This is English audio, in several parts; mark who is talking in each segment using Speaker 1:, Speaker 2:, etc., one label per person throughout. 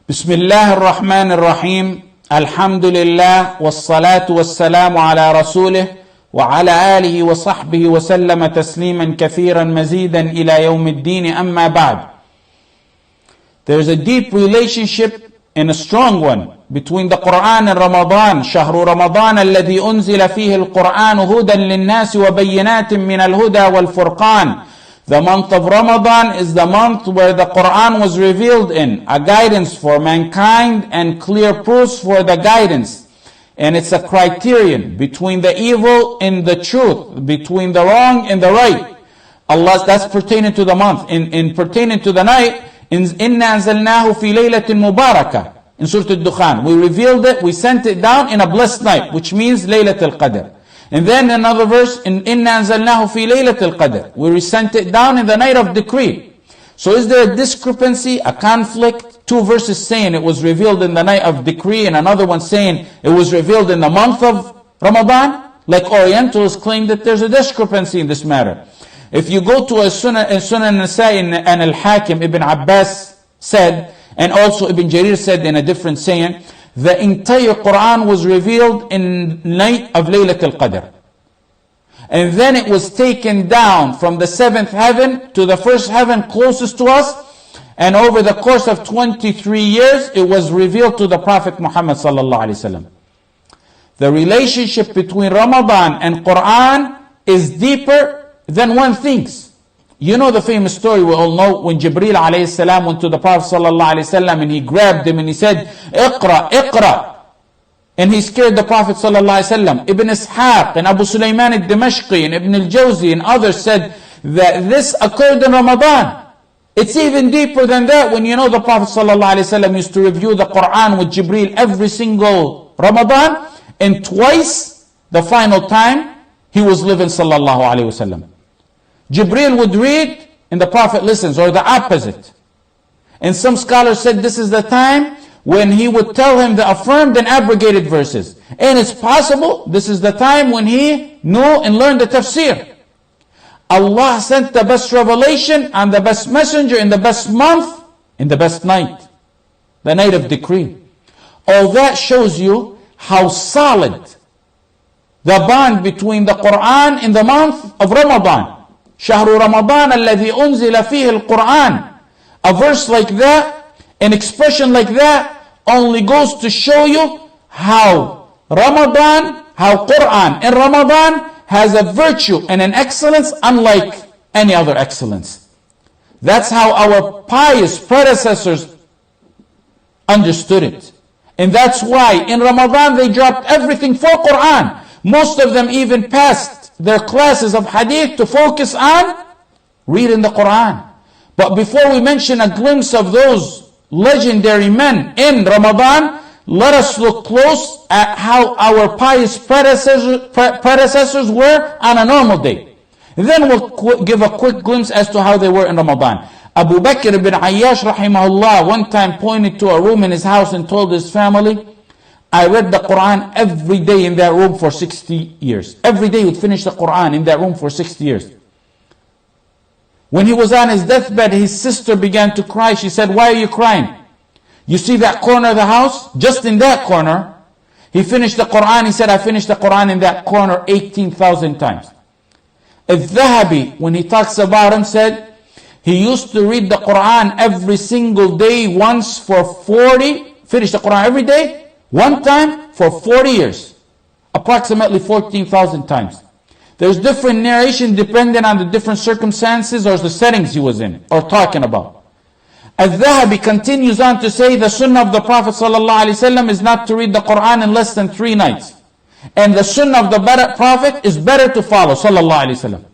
Speaker 1: بسم الله الرحمن الرحيم الحمد لله والصلاة والسلام على رسوله وعلى آله وصحبه وسلم تسليما كثيرا مزيدا إلى يوم الدين أما بعد. There's a deep relationship and a strong one between the Quran and Ramadan. شهر رمضان الذي أنزل فيه القرآن هدى للناس وبينات من الهدى والفرقان. The month of Ramadan is the month where the Quran was revealed in, a guidance for mankind and clear proofs for the guidance. And it's a criterion between the evil and the truth, between the wrong and the right. Allah, that's pertaining to the month. In pertaining to the night, إِنَّا أَنزَلْنَاهُ فِي لَيْلَةٍ مُبَارَكَةٍ. In Surah Al-Dukhan, we revealed it, we sent it down in a blessed night, which means Laylat al-Qadr. And then another verse, in إِنَّا أَنزَلْنَاهُ فِي لَيْلَةِ الْقَدْرِ. We sent it down in the night of decree. So is there a discrepancy, a conflict? Two verses saying it was revealed in the night of decree, and another one saying it was revealed in the month of Ramadan? Like Orientals claim that there's a discrepancy in this matter. If you go to a Sunnah Nasa'i and Al-Hakim, Ibn Abbas said, and also Ibn Jarir said in a different saying, the entire Quran was revealed in night of Laylat al-Qadr. And then it was taken down from the seventh heaven to the first heaven closest to us. And over the course of 23 years, it was revealed to the Prophet Muhammad sallallahu alaihi wasallam. The relationship between Ramadan and Quran is deeper than one thinks. You know the famous story we all know when Jibreel alayhi salam went to the Prophet sallallahu alayhi wasallam and he grabbed him and he said, "Iqra, Iqra." And he scared the Prophet sallallahu alayhi wasallam. Ibn Ishaq and Abu Sulaiman al-Dimashqi and Ibn al-Jawzi and others said that this occurred in Ramadan. It's even deeper than that when you know the Prophet sallallahu alayhi wasallam used to review the Quran with Jibreel every single Ramadan, and twice, the final time, he was living sallallahu alayhi wasallam. Jibreel would read and the Prophet listens, or the opposite. And some scholars said this is the time when he would tell him the affirmed and abrogated verses. And it's possible this is the time when he knew and learned the tafsir. Allah sent the best revelation on the best messenger in the best month, in the best night, the night of decree. All that shows you how solid the bond between the Quran and the month of Ramadan. شهر رمضان الذي أنزل فيه القرآن. A verse like that, an expression like that, only goes to show you how Ramadan, how Quran in Ramadan has a virtue and an excellence unlike any other excellence. That's how our pious predecessors understood it. And that's why in Ramadan they dropped everything for Quran. Most of them even passed their classes of hadith to focus on reading the Quran. But before we mention a glimpse of those legendary men in Ramadan, let us look close at how our pious predecessors were on a normal day. And then we'll give a quick glimpse as to how they were in Ramadan. Abu Bakr ibn Ayyash rahimahullah one time pointed to a room in his house and told his family, I read the Quran every day in that room for 60 years. Every day he would finish the Quran in that room for 60 years. When he was on his deathbed, his sister began to cry. She said, why are you crying? You see that corner of the house? Just in that corner, he finished the Quran. He said, I finished the Quran in that corner 18,000 times. Al-Dhahabi, when he talks about him, said, he used to read the Quran every single day once for 40, finish the Quran every day, one time for 40 years, approximately 14,000 times. There's different narration depending on the different circumstances or the settings he was in or talking about. Al-Dhahabi continues on to say the sunnah of the Prophet ﷺ is not to read the Quran in less than 3 nights. And the sunnah of the Prophet is better to follow ﷺ.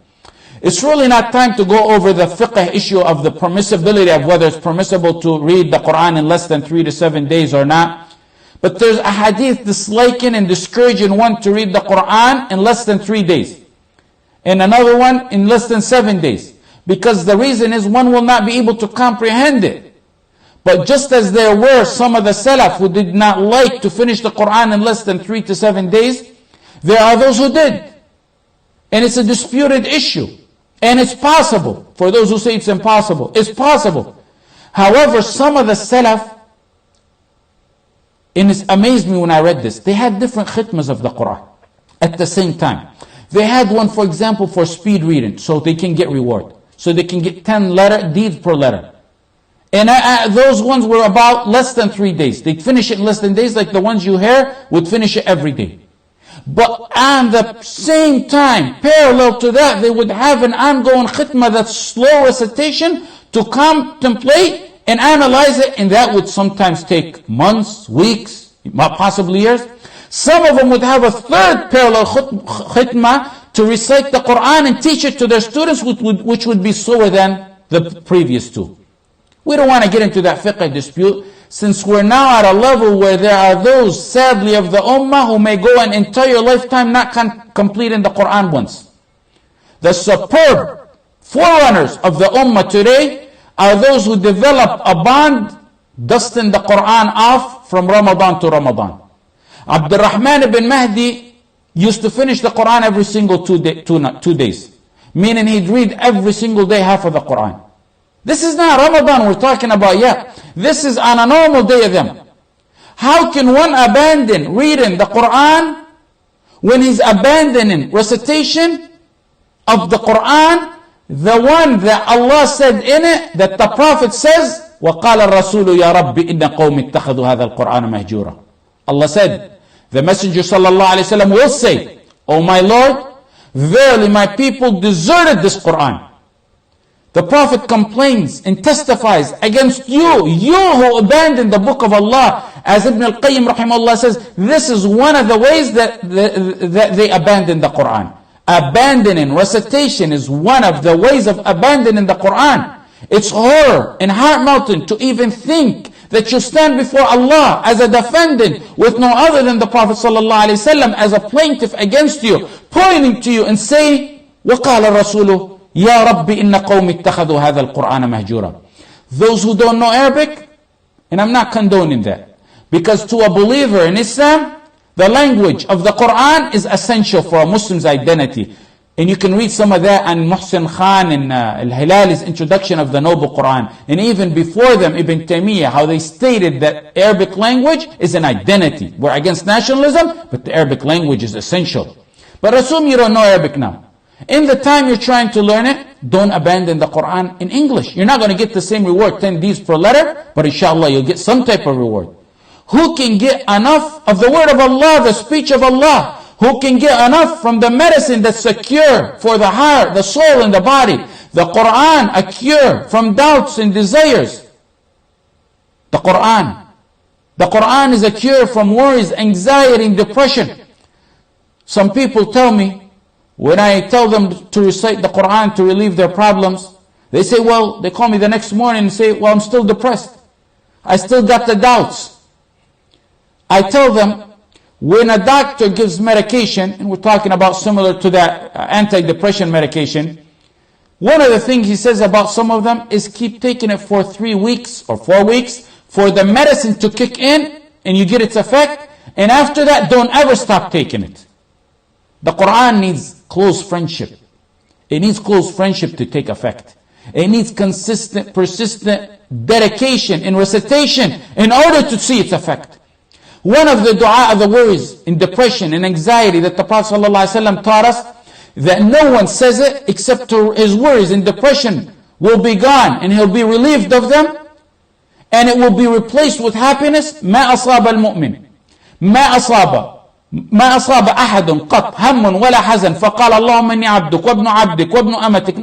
Speaker 1: It's really not time to go over the fiqh issue of the permissibility of whether it's permissible to read the Quran in less than 3 to 7 days or not. But there's a hadith disliking and discouraging one to read the Quran in less than 3 days. And another one in less than 7 days. Because the reason is one will not be able to comprehend it. But just as there were some of the Salaf who did not like to finish the Quran in less than 3 to 7 days, there are those who did. And it's a disputed issue. And it's possible. For those who say it's impossible, it's possible. However, some of the Salaf And it amazed me when I read this. They had different khitmas of the Quran at the same time. They had one, for example, for speed reading, so they can get reward. So they can get 10 deeds per letter. And those ones were about less than 3 days. They'd finish it in less than days, like the ones you hear would finish it every day. But at the same time, parallel to that, they would have an ongoing khitmah, that's slow recitation, to contemplate and analyze it, and that would sometimes take months, weeks, possibly years. Some of them would have a third parallel khitmah to recite the Quran and teach it to their students, which would be slower than the previous two. We don't want to get into that fiqh dispute, since we're now at a level where there are those, sadly, of the ummah who may go an entire lifetime not completing the Quran once. The superb forerunners of the ummah today are those who develop a bond, dusting the Quran off from Ramadan to Ramadan. Abdul Rahman ibn Mahdi used to finish the Quran every single 2 days. Meaning he'd read every single day half of the Quran. This is not Ramadan we're talking about yet. This is on a normal day of them. How can one abandon reading the Quran when he's abandoning recitation of the Quran, the one that Allah said in it, that the Prophet says, وَقَالَ الرَّسُولُ يَا رَبِّ إِنَّ قَوْمِ اتَّخَذُوا هَذَا الْقُرْآنَ مَهْجُورًا. Allah said, the Messenger sallallahu alaihi wasallam will say, O my Lord, verily my people deserted this Quran. The Prophet complains and testifies against you who abandoned the book of Allah. As Ibn al-Qayyim rahimahullah says, this is one of the ways that they abandoned the Quran. Abandoning recitation is one of the ways of abandoning the Quran. It's horror and heart-melting to even think that you stand before Allah as a defendant with no other than the Prophet ﷺ as a plaintiff against you, pointing to you and saying, وَقَالَ الرَّسُولُ يَا رَبِّ إِنَّ قَوْمِ اتَّخَذُوا هَذَا الْقُرْآنَ مَهْجُورًا. Those who don't know Arabic, and I'm not condoning that, because to a believer in Islam, the language of the Quran is essential for a Muslim's identity. And you can read some of that on Muhsin Khan and Al-Hilali's introduction of the Noble Quran. And even before them, Ibn Taymiyyah, how they stated that Arabic language is an identity. We're against nationalism, but the Arabic language is essential. But assume you don't know Arabic now. In the time you're trying to learn it, don't abandon the Quran in English. You're not going to get the same reward, 10 deeds per letter, but inshallah you'll get some type of reward. Who can get enough of the word of Allah, the speech of Allah? Who can get enough from the medicine that's a cure for the heart, the soul, and the body? The Quran, a cure from doubts and desires. The Quran. The Quran is a cure from worries, anxiety, and depression. Some people tell me, when I tell them to recite the Quran to relieve their problems, they say, well, they call me the next morning and say, well, I'm still depressed. I still got the doubts. I tell them, when a doctor gives medication, and we're talking about similar to that anti-depression medication, one of the things he says about some of them is keep taking it for 3 weeks or 4 weeks for the medicine to kick in and you get its effect. And after that, don't ever stop taking it. The Quran needs close friendship. It needs close friendship to take effect. It needs consistent, persistent dedication and recitation in order to see its effect. One of the dua of the worries and depression and anxiety that the Prophet ﷺ taught us, that no one says it except his worries and depression will be gone and he'll be relieved of them, and it will be replaced with happiness. ما أصاب المؤمن ما أصاب أحد قط هم ولا حزن فقال اللهم إني عبدك وابن عبدك وابن أمتك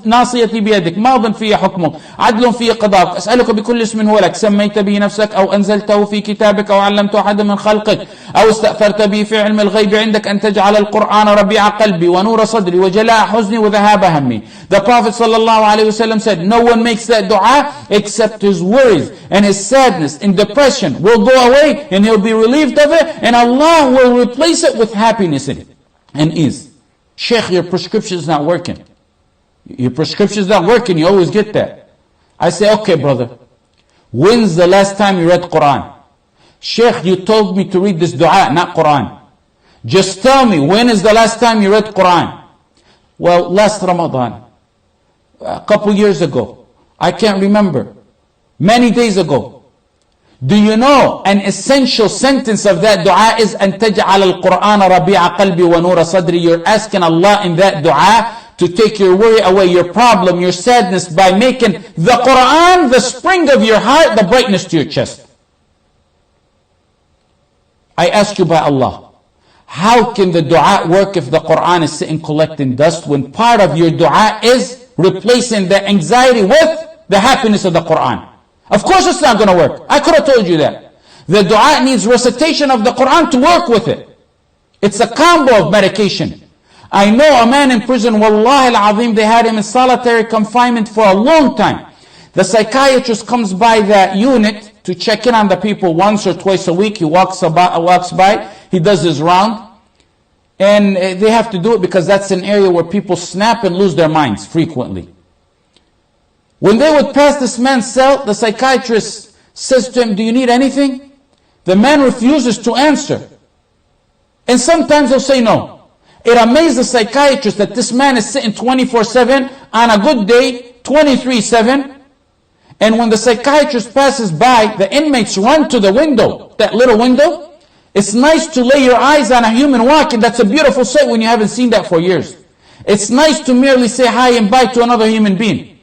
Speaker 1: ناصيتي بيدك ماض في حكمك عدل في قضاءك أسألك بكل اسم هو لك سميت به نفسك أو أنزلته في كتابك أو علمته أحد من خلقك أو استأثرت به في علم الغيب عندك أن تجعل القرآن ربيع قلبي ونور صدري وجلاء حزني وذهاب همي. The Prophet ﷺ said, no one makes that dua except his worries and his sadness and depression will go away and he'll be relieved of it, and Allah will replace it with happiness in it and ease. Sheikh, your prescription is not working. Your prescription is not working. You always get that. I say, okay, brother, when's the last time you read Quran? Sheikh, you told me to read this dua, not Quran. Just tell me, when is the last time you read Quran? Well, last Ramadan, a couple years ago. I can't remember. Many days ago. Do you know an essential sentence of that dua is أن تجعل القرآن ربيع قلبي ونور صدري. You're asking Allah in that dua to take your worry away, your problem, your sadness, by making the Quran the spring of your heart, the brightness to your chest. I ask you by Allah, how can the dua work if the Quran is sitting collecting dust, when part of your dua is replacing the anxiety with the happiness of the Quran? Of course it's not going to work. I could have told you that. The dua needs recitation of the Quran to work with it. It's a combo of medication. I know a man in prison, wallahi al-azim, they had him in solitary confinement for a long time. The psychiatrist comes by that unit to check in on the people once or twice a week. He walks by, he does his round. And they have to do it because that's an area where people snap and lose their minds frequently. When they would pass this man's cell, the psychiatrist says to him, do you need anything? The man refuses to answer. And sometimes he'll say no. It amazed the psychiatrist that this man is sitting 24/7, on a good day, 23/7. And when the psychiatrist passes by, the inmates run to the window, that little window. It's nice to lay your eyes on a human walking. That's a beautiful sight when you haven't seen that for years. It's nice to merely say hi and bye to another human being.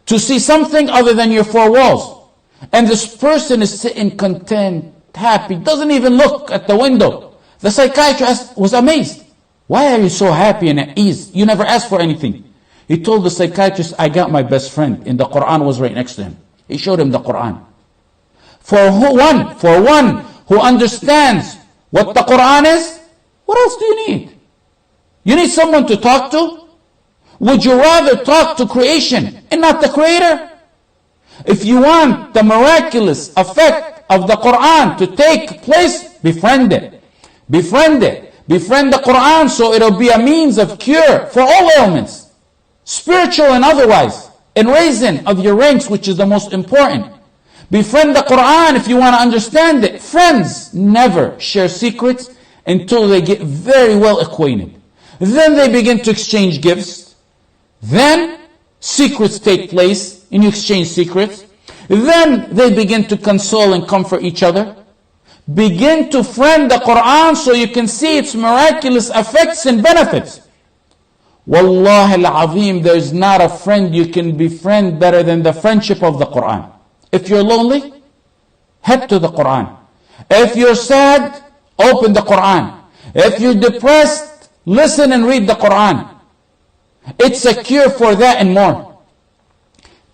Speaker 1: To see something other than your four walls. And this person is sitting content, happy, doesn't even look at the window. The psychiatrist was amazed. Why are you so happy and at ease? You never asked for anything. He told the psychiatrist, I got my best friend, and the Quran was right next to him. He showed him the Quran. For one who understands what the Quran is, what else do you need? You need someone to talk to? Would you rather talk to creation and not the Creator? If you want the miraculous effect of the Quran to take place, befriend it. Befriend it. Befriend the Quran so it'll be a means of cure for all ailments, spiritual and otherwise, and raising of your ranks, which is the most important. Befriend the Quran if you want to understand it. Friends never share secrets until they get very well acquainted. Then they begin to exchange gifts. Then secrets take place and you exchange secrets. Then they begin to console and comfort each other. Begin to friend the Quran so you can see its miraculous effects and benefits. Wallahi al-azim, there's not a friend you can befriend better than the friendship of the Quran. If you're lonely, head to the Quran. If you're sad, open the Quran. If you're depressed, listen and read the Quran. It's a cure for that and more.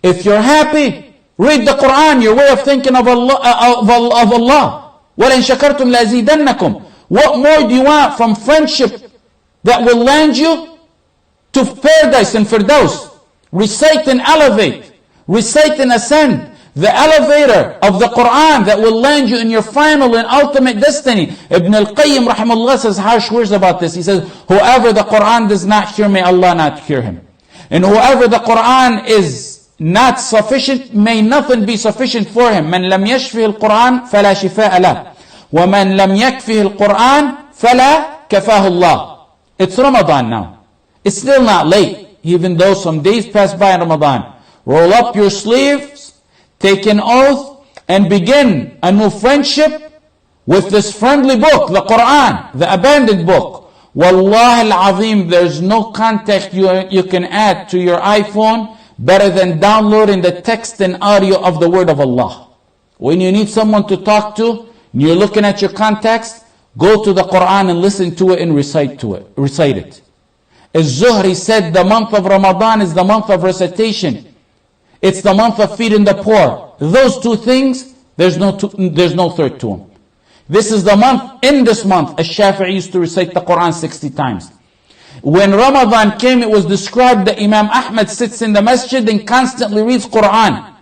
Speaker 1: If you're happy, read the Quran, your way of thinking of Allah. وَلَإِن شَكَرْتُمْ لَأَزِيدَنَّكُمْ. What more do you want from friendship that will land you to paradise and firdaus? Recite and elevate. Recite and ascend. The elevator of the Quran that will land you in your final and ultimate destiny. Ibn al-Qayyim rahimahullah says harsh words about this. He says, whoever the Quran does not cure, may Allah not cure him. And whoever the Quran is not sufficient, may nothing be sufficient for him. من لم يشفه القرآن فلا شفاء له ومن لم يكفه القرآن فلا كفاه الله. It's Ramadan now. It's still not late, even though some days pass by in Ramadan. Roll up your sleeves, take an oath, and begin a new friendship with this friendly book, the Quran, the abandoned book. Wallahi al-azim, there's no contact you can add to your iPhone better than downloading the text and audio of the word of Allah. When you need someone to talk to, and you're looking at your contacts, go to the Quran and listen to it and recite it. As Zuhri said, the month of Ramadan is the month of recitation. It's the month of feeding the poor. Those two things, there's no third to them. This is the month, in this month, Ash-Shafi'i used to recite the Quran 60 times. When Ramadan came, it was described that Imam Ahmad sits in the masjid and constantly reads Quran.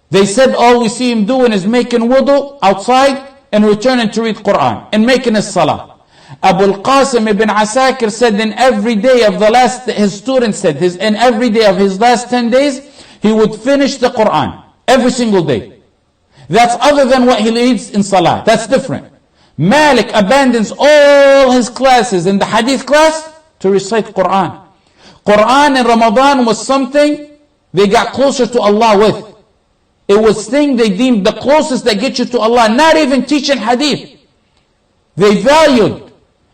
Speaker 1: They said all we see him doing is making wudu outside and returning to read Quran and making his salah. Abu al-Qasim ibn Asakir said in every day of the last, his student said, in every day of his last 10 days, he would finish the Quran every single day. That's other than what he reads in salah. That's different. Malik abandons all his classes in the hadith class to recite Quran. Quran in Ramadan was something they got closer to Allah with. It was things they deemed the closest that get you to Allah, not even teaching hadith. They valued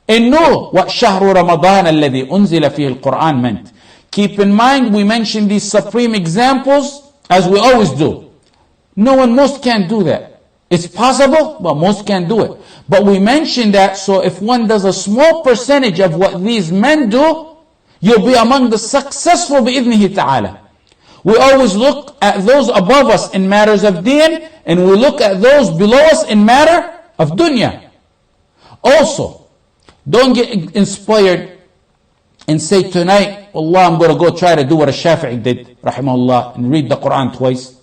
Speaker 1: and knew what Shahru Ramadan alladhi unzila fihi al-Quran meant. Keep in mind, we mention these supreme examples as we always do. Most can't do that. It's possible, but most can't do it. But we mention that so if one does a small percentage of what these men do, you'll be among the successful bi'idhnihi ta'ala. We always look at those above us in matters of deen, and we look at those below us in matter of dunya. Also, don't get inspired and say tonight, Allah, I'm going to go try to do what a Shafi'i did, rahimahullah, and read the Quran twice.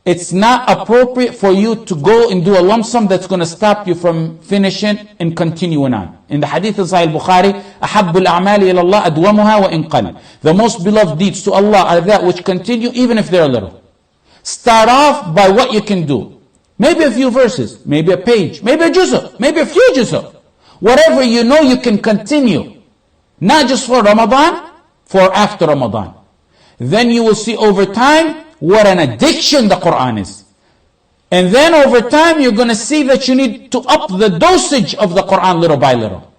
Speaker 1: It's not appropriate for you to go and do a lump sum that's going to stop you from finishing and continuing on. In the hadith of Sahih Bukhari, أَحَبُّ الْأَعْمَالِ إِلَى اللَّهِ أَدْوَمُهَا وَإِنْ قَلَّ. The most beloved deeds to Allah are that which continue even if they're little. Start off by what you can do. Maybe a few verses, maybe a page, maybe a juz'ah, maybe a few juz'ah. Whatever you know you can continue. Not just for Ramadan, for after Ramadan. Then you will see over time what an addiction the Quran is. And then over time you're going to see that you need to up the dosage of the Quran little by little.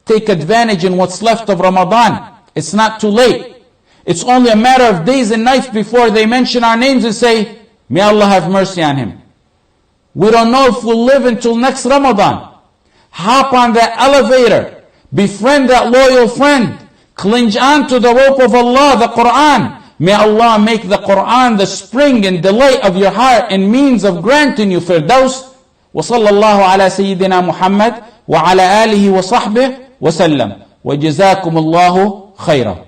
Speaker 1: Take advantage in what's left of Ramadan. It's not too late. It's only a matter of days and nights before they mention our names and say, may Allah have mercy on him. We don't know if we'll live until next Ramadan. Hop on that elevator. Befriend that loyal friend. Cling on to the rope of Allah, the Quran. May Allah make the Quran the spring and delight of your heart and means of granting you firdaus. وصلى الله على سيدنا محمد وعلى آله وصحبه وسلم وجزاكم الله خيرا.